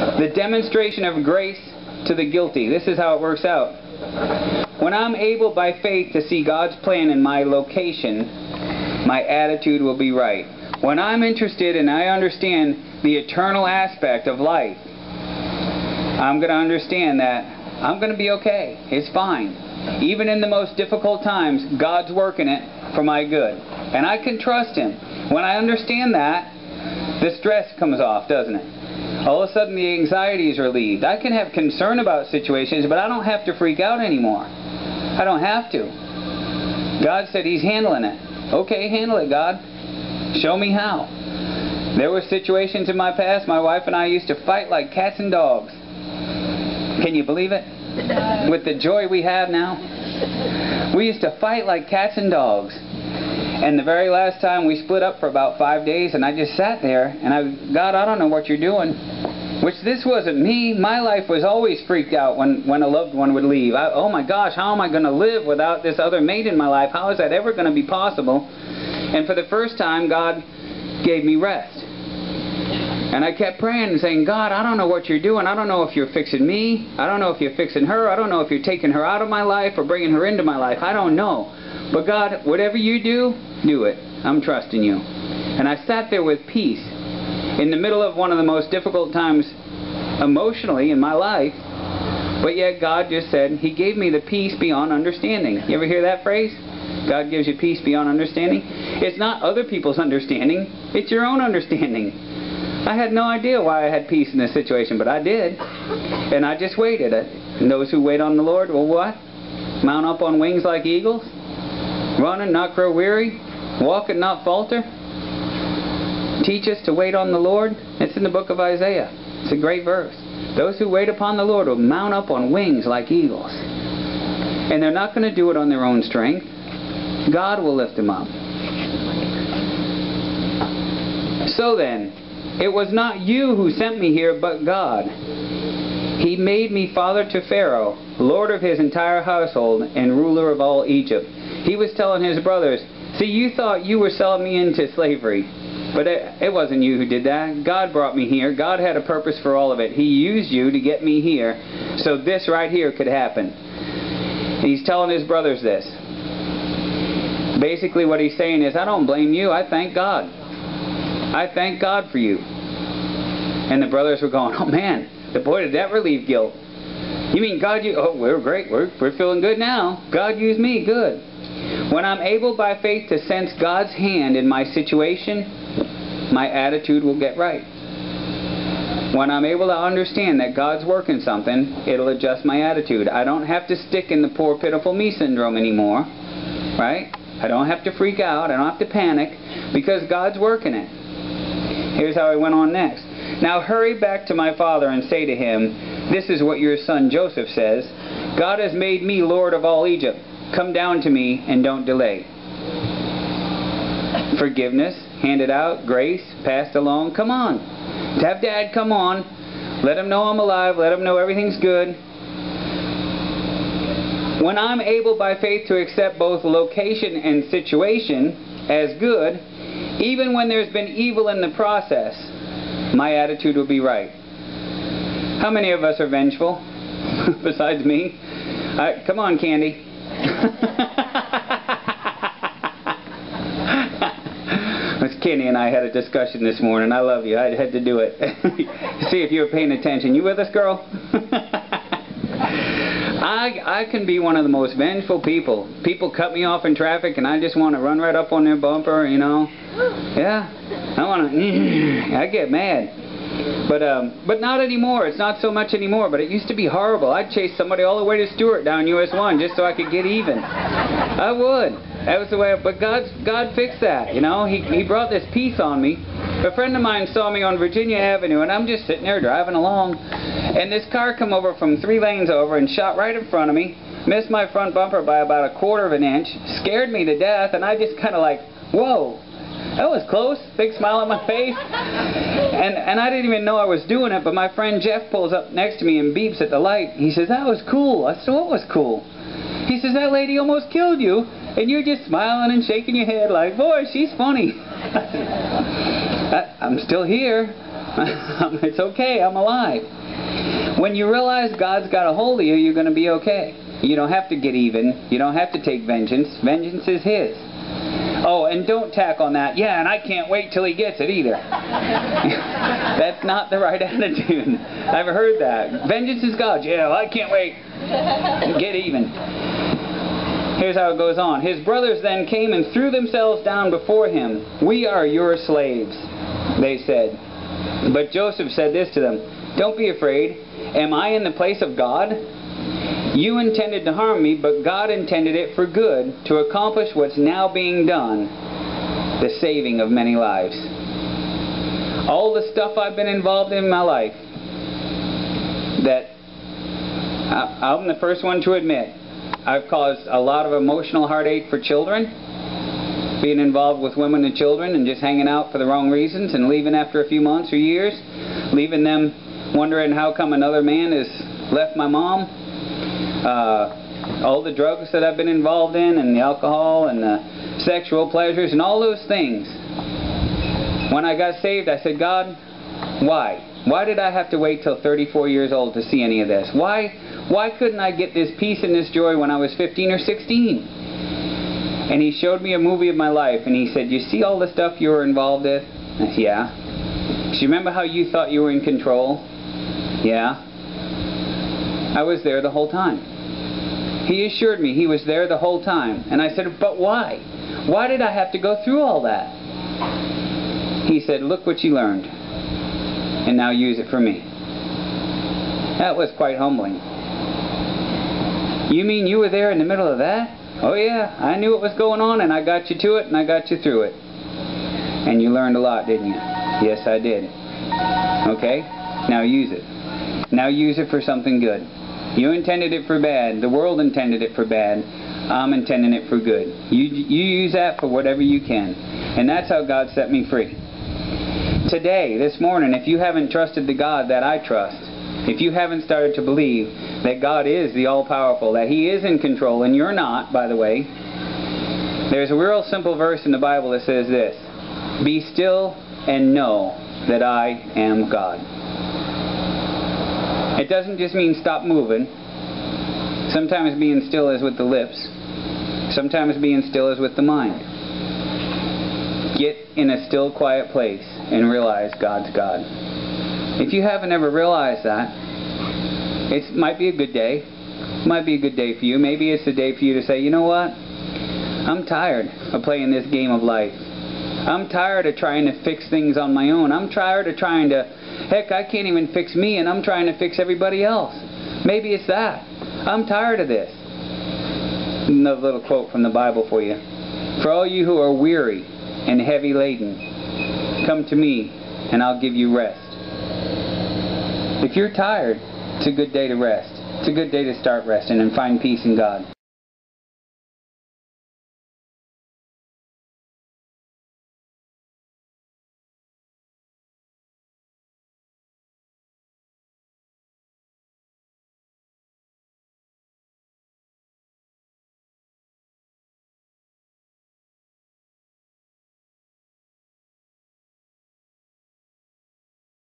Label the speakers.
Speaker 1: The demonstration of grace to the guilty. This is how it works out. When I'm able by faith to see God's plan in my location, my attitude will be right. When I'm interested and I understand the eternal aspect of life, I'm going to understand that I'm going to be okay. It's fine. Even in the most difficult times, God's working it for my good. And I can trust Him. When I understand that, the stress comes off, doesn't it? All of a sudden the anxiety is relieved. I can have concern about situations, but I don't have to freak out anymore. I don't have to. God said He's handling it. Okay, handle it, God. Show me how. There were situations in my past, my wife and I used to fight like cats and dogs. Can you believe it? With the joy we have now. We used to fight like cats and dogs. And the very last time we split up for about 5 days, and I just sat there, and God, I don't know what you're doing. Which this wasn't me. My life was always freaked out when a loved one would leave. Oh my gosh, how am I going to live without this other mate in my life? How is that ever going to be possible? And for the first time, God gave me rest. And I kept praying and saying, God, I don't know what you're doing. I don't know if you're fixing me. I don't know if you're fixing her. I don't know if you're taking her out of my life or bringing her into my life. I don't know. But God, whatever you do, do it. I'm trusting you. And I sat there with peace in the middle of one of the most difficult times emotionally in my life. But yet God just said, He gave me the peace beyond understanding. You ever hear that phrase? God gives you peace beyond understanding. It's not other people's understanding. It's your own understanding. I had no idea why I had peace in this situation, but I did. And I just waited. And those who wait on the Lord will what? Mount up on wings like eagles? Run and not grow weary? Walk and not falter? Teach us to wait on the Lord? It's in the book of Isaiah. It's a great verse. Those who wait upon the Lord will mount up on wings like eagles. And they're not going to do it on their own strength. God will lift them up. So then, it was not you who sent me here, but God. He made me father to Pharaoh, lord of his entire household, and ruler of all Egypt. He was telling his brothers, see, you thought you were selling me into slavery. But it wasn't you who did that. God brought me here. God had a purpose for all of it. He used you to get me here so this right here could happen. And He's telling his brothers this. Basically what He's saying is, I don't blame you. I thank God. I thank God for you. And the brothers were going, oh man, boy, did that relieve guilt. You mean God, we're great. We're feeling good now. God used me. Good. When I'm able by faith to sense God's hand in my situation, my attitude will get right. When I'm able to understand that God's working something, it'll adjust my attitude. I don't have to stick in the poor pitiful me syndrome anymore. Right? I don't have to freak out. I don't have to panic because God's working it. Here's how I went on next. Now hurry back to my father and say to him, this is what your son Joseph says. God has made me Lord of all Egypt. Come down to me and don't delay. Forgiveness, handed out, grace, passed along. Come on. Have Dad come on. Let him know I'm alive. Let him know everything's good. When I'm able by faith to accept both location and situation as good, even when there's been evil in the process, my attitude will be right. How many of us are vengeful? Besides me? Come on, Candy. Kenny and I had a discussion this morning. I love you. I had to do it. See if you were paying attention. You with us, girl? I can be one of the most vengeful people. People cut me off in traffic and I just want to run right up on their bumper, you know. Yeah. I get mad. But not anymore. It's not so much anymore, but it used to be horrible. I'd chase somebody all the way to Stewart down US 1 just so I could get even. I would. That was the way. But God fixed that, you know. He brought this peace on me. A friend of mine saw me on Virginia Avenue, and I'm just sitting there driving along, and this car come over from 3 lanes over and shot right in front of me, missed my front bumper by about 1/4 of an inch, scared me to death, and I just kind of like, whoa. That was close. Big smile on my face. And I didn't even know I was doing it, but my friend Jeff pulls up next to me and beeps at the light. He says, that was cool. I said, what was cool? He says, that lady almost killed you, and you're just smiling and shaking your head like, boy, she's funny. I'm still here. It's okay, I'm alive. When you realize God's got a hold of you, you're going to be okay. You don't have to get even. You don't have to take vengeance. Vengeance is His. Oh, and don't tack on that, yeah, and I can't wait till He gets it either. That's not the right attitude. I've heard that. Vengeance is God's. Yeah, well, I can't wait. Get even. Here's how it goes on. His brothers then came and threw themselves down before him. We are your slaves, they said. But Joseph said this to them, don't be afraid. Am I in the place of God? You intended to harm me, but God intended it for good, to accomplish what's now being done, the saving of many lives. All the stuff I've been involved in my life, that I'm the first one to admit, I've caused a lot of emotional heartache for children, being involved with women and children and just hanging out for the wrong reasons and leaving after a few months or years, leaving them wondering how come another man has left my mom. All the drugs that I've been involved in, and the alcohol and the sexual pleasures and all those things. When I got saved, I said, God, why? Why did I have to wait till 34 years old to see any of this? Why couldn't I get this peace and this joy when I was 15 or 16? And He showed me a movie of my life, and He said, you see all the stuff you were involved with? I said, yeah. Do you remember how you thought you were in control? Yeah. I was there the whole time. He assured me He was there the whole time. And I said, but why? Why did I have to go through all that? He said, look what you learned. And now use it for me. That was quite humbling. You mean you were there in the middle of that? Oh yeah, I knew what was going on, and I got you to it, and I got you through it. And you learned a lot, didn't you? Yes, I did. Okay? Now use it. Now use it for something good. You intended it for bad. The world intended it for bad. I'm intending it for good. You use that for whatever you can. And that's how God set me free. Today, this morning, if you haven't trusted the God that I trust, if you haven't started to believe that God is the all-powerful, that He is in control, and you're not, by the way, there's a real simple verse in the Bible that says this, be still and know that I am God. It doesn't just mean stop moving. Sometimes being still is with the lips. Sometimes being still is with the mind. Get in a still, quiet place and realize God's God. If you haven't ever realized that, it might be a good day. It might be a good day for you. Maybe it's a day for you to say, you know what? I'm tired of playing this game of life. I'm tired of trying to fix things on my own. I'm tired of trying to, heck, I can't even fix me, and I'm trying to fix everybody else. Maybe it's that. I'm tired of this. Another little quote from the Bible for you. For all you who are weary and heavy laden, come to me, and I'll give you rest. If you're tired, it's a good day to rest. It's a good day to start resting and find peace in God.